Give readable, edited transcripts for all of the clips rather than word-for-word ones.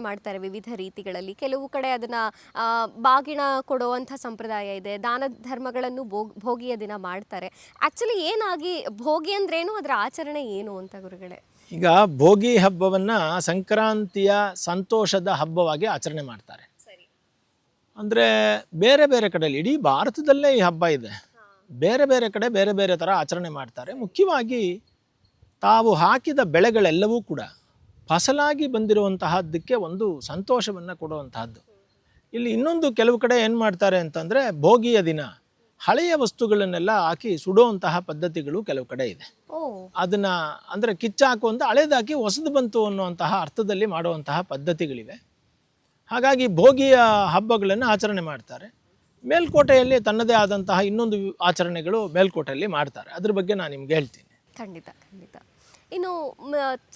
ಮಾಡ್ತಾರೆ ವಿವಿಧ ರೀತಿಗಳಲ್ಲಿ. ಕೆಲವು ಕಡೆ ಅದನ್ನ ಬಾಗಿಣ ಕೊಡುವಂಥ ಸಂಪ್ರದಾಯ ಇದೆ. ದಾನ ಧರ್ಮಗಳನ್ನು ಭೋಗಿಯ ದಿನ ಮಾಡ್ತಾರೆ. ಆಕ್ಚುಲಿ ಏನಾಗಿ ಭೋಗಿ ಅಂದ್ರೇನು, ಅದರ ಆಚರಣೆ ಏನು ಅಂತ ಗುರುಗಳೇ? ಈಗ ಭೋಗಿ ಹಬ್ಬವನ್ನ ಸಂಕ್ರಾಂತಿಯ ಸಂತೋಷದ ಹಬ್ಬವಾಗಿ ಆಚರಣೆ ಮಾಡ್ತಾರೆ. ಅಂದರೆ ಬೇರೆ ಬೇರೆ ಕಡೆಯಲ್ಲಿ, ಇಡೀ ಭಾರತದಲ್ಲೇ ಈ ಹಬ್ಬ ಇದೆ. ಬೇರೆ ಬೇರೆ ಕಡೆ ಬೇರೆ ಬೇರೆ ಥರ ಆಚರಣೆ ಮಾಡ್ತಾರೆ. ಮುಖ್ಯವಾಗಿ ತಾವು ಹಾಕಿದ ಬೆಳೆಗಳೆಲ್ಲವೂ ಕೂಡ ಫಸಲಾಗಿ ಬಂದಿರುವಂತಹದ್ದಕ್ಕೆ ಒಂದು ಸಂತೋಷವನ್ನು ಕೊಡುವಂತಹದ್ದು. ಇಲ್ಲಿ ಇನ್ನೊಂದು ಕೆಲವು ಕಡೆ ಏನು ಮಾಡ್ತಾರೆ ಅಂತಂದರೆ, ಭೋಗಿಯ ದಿನ ಹಳೆಯ ವಸ್ತುಗಳನ್ನೆಲ್ಲ ಹಾಕಿ ಸುಡುವಂತಹ ಪದ್ಧತಿಗಳು ಕೆಲವು ಕಡೆ ಇದೆ. ಅದನ್ನು ಅಂದರೆ ಕಿಚ್ಚಾಕುವಂತ ಹಳೇದಾಕಿ ಹೊಸದು ಬಂತು ಅನ್ನುವಂತಹ ಅರ್ಥದಲ್ಲಿ ಮಾಡುವಂತಹ ಪದ್ಧತಿಗಳಿವೆ. ಹಾಗಾಗಿ ಭೋಗಿಯ ಹಬ್ಬಗಳನ್ನು ಆಚರಣೆ ಮಾಡ್ತಾರೆ. ಮೇಲ್ಕೋಟೆಯಲ್ಲಿ ತನ್ನದೇ ಆದಂತಹ ಇನ್ನೊಂದು ಆಚರಣೆಗಳು ಮೇಲ್ಕೋಟೆಯಲ್ಲಿ ಮಾಡ್ತಾರೆ. ಅದ್ರ ಬಗ್ಗೆ ನಾನು ನಿಮ್ಗೆ ಹೇಳ್ತೀನಿ. ಖಂಡಿತ ಖಂಡಿತ. ಇನ್ನು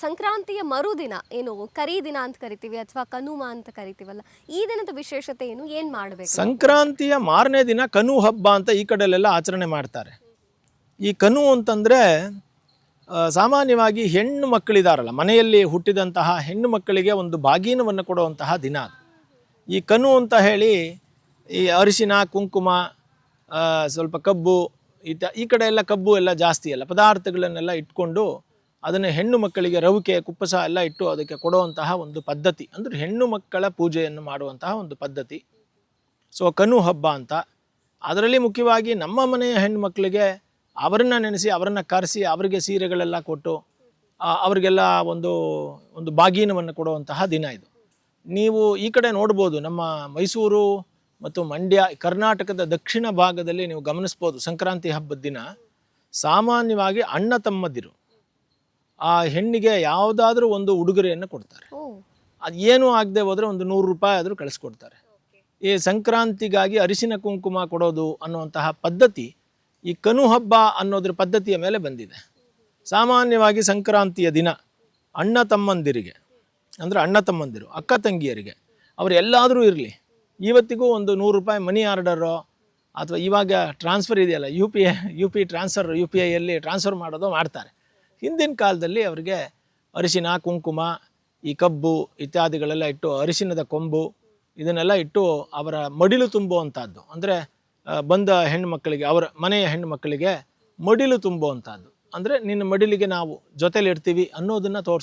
ಸಂಕ್ರಾಂತಿಯ ಮರುದಿನ ಏನು ಕರಿ ದಿನ ಅಂತ ಕರಿತೀವಿ ಅಥವಾ ಕನುಮ ಅಂತ ಕರಿತೀವಲ್ಲ, ಈ ದಿನದ ವಿಶೇಷತೆ ಏನು, ಏನು ಮಾಡಬೇಕು? ಸಂಕ್ರಾಂತಿಯ ಮಾರನೇ ದಿನ ಕನು ಹಬ್ಬ ಅಂತ ಈ ಕಡೆಯಲ್ಲೆಲ್ಲ ಆಚರಣೆ ಮಾಡ್ತಾರೆ. ಈ ಕನು ಅಂತಂದರೆ ಸಾಮಾನ್ಯವಾಗಿ ಹೆಣ್ಣು ಮಕ್ಕಳಿದಾರಲ್ಲ, ಮನೆಯಲ್ಲಿ ಹುಟ್ಟಿದಂತಹ ಹೆಣ್ಣು ಮಕ್ಕಳಿಗೆ ಒಂದು ಬಾಗೀನವನ್ನು ಕೊಡುವಂತಹ ದಿನ. ಈ ಕನು ಅಂತ ಹೇಳಿ ಈ ಅರಿಶಿನ ಕುಂಕುಮ ಸ್ವಲ್ಪ ಕಬ್ಬು ಈ ಕಡೆ ಎಲ್ಲ ಕಬ್ಬು ಎಲ್ಲ ಜಾಸ್ತಿ ಅಲ್ಲ, ಪದಾರ್ಥಗಳನ್ನೆಲ್ಲ ಇಟ್ಕೊಂಡು ಅದನ್ನು ಹೆಣ್ಣು ಮಕ್ಕಳಿಗೆ ರವಿಕೆ ಕುಪ್ಪಸ ಎಲ್ಲ ಇಟ್ಟು ಅದಕ್ಕೆ ಕೊಡುವಂತಹ ಒಂದು ಪದ್ಧತಿ, ಅಂದರೆ ಹೆಣ್ಣು ಮಕ್ಕಳ ಪೂಜೆಯನ್ನು ಮಾಡುವಂತಹ ಒಂದು ಪದ್ಧತಿ. ಸೊ ಕನು ಹಬ್ಬ ಅಂತ. ಅದರಲ್ಲಿ ಮುಖ್ಯವಾಗಿ ನಮ್ಮ ಮನೆಯ ಹೆಣ್ಣು ಮಕ್ಕಳಿಗೆ ಅವರನ್ನು ನೆನೆಸಿ ಅವರನ್ನು ಕರೆಸಿ ಅವರಿಗೆ ಸೀರೆಗಳೆಲ್ಲ ಕೊಟ್ಟು ಅವರಿಗೆಲ್ಲ ಒಂದು ಬಾಗೀನವನ್ನು ಕೊಡುವಂತಹ ದಿನ ಇದು. ನೀವು ಈ ಕಡೆ ನೋಡ್ಬೋದು, ನಮ್ಮ ಮೈಸೂರು ಮತ್ತು ಮಂಡ್ಯ, ಕರ್ನಾಟಕದ ದಕ್ಷಿಣ ಭಾಗದಲ್ಲಿ ನೀವು ಗಮನಿಸ್ಬೋದು, ಸಂಕ್ರಾಂತಿ ಹಬ್ಬದ ದಿನ ಸಾಮಾನ್ಯವಾಗಿ ಅಣ್ಣ ತಮ್ಮದಿರು ಆ ಹೆಣ್ಣಿಗೆ ಯಾವುದಾದ್ರೂ ಒಂದು ಉಡುಗೊರೆಯನ್ನು ಕೊಡ್ತಾರೆ. ಅದು ಏನೂ ಆಗದೆ ಹೋದರೆ ಒಂದು 100 ರೂಪಾಯಿ ಆದರೂ ಕಳಿಸ್ಕೊಡ್ತಾರೆ. ಈ ಸಂಕ್ರಾಂತಿಗಾಗಿ ಅರಿಶಿನ ಕುಂಕುಮ ಕೊಡೋದು ಅನ್ನುವಂತಹ ಪದ್ಧತಿ ಈ ಕನು ಹಬ್ಬ ಅನ್ನೋದ್ರ ಪದ್ಧತಿಯ ಮೇಲೆ ಬಂದಿದೆ. ಸಾಮಾನ್ಯವಾಗಿ ಸಂಕ್ರಾಂತಿಯ ದಿನ ಅಣ್ಣ ತಮ್ಮಂದಿರಿಗೆ, ಅಂದರೆ ಅಣ್ಣ ತಮ್ಮಂದಿರು ಅಕ್ಕ ತಂಗಿಯರಿಗೆ, ಅವರು ಎಲ್ಲಾದರೂ ಇರಲಿ, ಇವತ್ತಿಗೂ ಒಂದು 100 ರೂಪಾಯಿ ಮನಿ ಆರ್ಡರೋ ಅಥವಾ ಇವಾಗ ಟ್ರಾನ್ಸ್ಫರ್ ಇದೆಯಲ್ಲ, ಯು ಪಿ ಟ್ರಾನ್ಸ್ಫರ್, UPIಯಲ್ಲಿ ಟ್ರಾನ್ಸ್ಫರ್ ಮಾಡೋದು ಮಾಡ್ತಾರೆ. ಹಿಂದಿನ ಕಾಲದಲ್ಲಿ ಅವರಿಗೆ ಅರಿಶಿನ ಕುಂಕುಮ ಈ ಕಬ್ಬು ಇತ್ಯಾದಿಗಳೆಲ್ಲ ಇಟ್ಟು, ಅರಿಶಿನದ ಕೊಂಬು ಇದನ್ನೆಲ್ಲ ಇಟ್ಟು ಅವರ ಮಡಿಲು ತುಂಬುವಂಥದ್ದು, ಅಂದರೆ ಬಂದ ಹೆಣ್ಣು ಮಕ್ಕಳಿಗೆ, ಅವರ ಮನೆಯ ಹೆಣ್ಣು ಮಕ್ಕಳಿಗೆ ಮಡಿಲು ತುಂಬುವಂಥದ್ದು, ಅಂದರೆ ನಿನ್ನ ಮಡಿಲಿಗೆ ನಾವು ಜೊತೆಲಿರ್ತೀವಿ ಅನ್ನೋದನ್ನು ತೋರಿಸ್